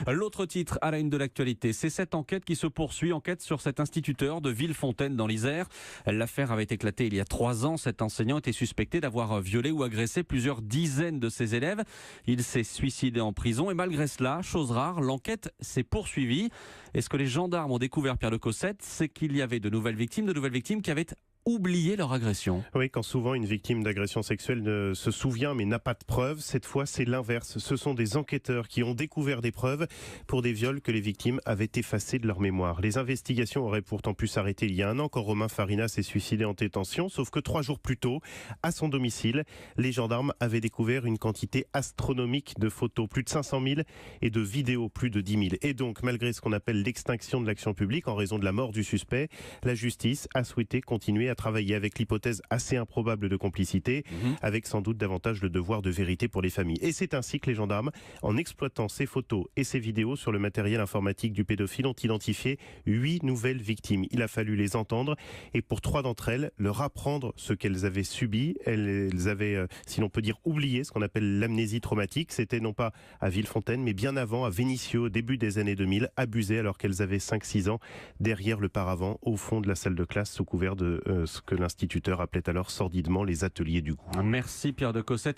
L'autre titre à la une de l'actualité, c'est cette enquête qui se poursuit, enquête sur cet instituteur de Villefontaine dans l'Isère. L'affaire avait éclaté il y a 3 ans. Cet enseignant était suspecté d'avoir violé ou agressé plusieurs dizaines de ses élèves. Il s'est suicidé en prison et malgré cela, chose rare, l'enquête s'est poursuivie. Et ce que les gendarmes ont découvert, Pierre de Cossette, c'est qu'il y avait de nouvelles victimes qui avaient oublié leur agression. Oui, quand souvent une victime d'agression sexuelle se souvient mais n'a pas de preuves, cette fois c'est l'inverse. Ce sont des enquêteurs qui ont découvert des preuves pour des viols que les victimes avaient effacés de leur mémoire. Les investigations auraient pourtant pu s'arrêter il y a 1 an quand Romain Farina s'est suicidé en détention, sauf que 3 jours plus tôt, à son domicile, les gendarmes avaient découvert une quantité astronomique de photos, plus de 500 000, et de vidéos, plus de 10 000. Et donc, malgré ce qu'on appelle l'extinction de l'action publique en raison de la mort du suspect, la justice a souhaité continuer à travailler avec l'hypothèse assez improbable de complicité, avec sans doute davantage le devoir de vérité pour les familles. Et c'est ainsi que les gendarmes, en exploitant ces photos et ces vidéos sur le matériel informatique du pédophile, ont identifié 8 nouvelles victimes. Il a fallu les entendre et pour 3 d'entre elles, leur apprendre ce qu'elles avaient subi. Elles avaient, si l'on peut dire, oublié ce qu'on appelle l'amnésie traumatique. C'était non pas à Villefontaine, mais bien avant, à Vénissieux, au début des années 2000, abusées alors qu'elles avaient 5-6 ans, derrière le paravent, au fond de la salle de classe, sous couvert de ce que l'instituteur appelait alors sordidement les ateliers du goût. Merci Pierre de Cossette.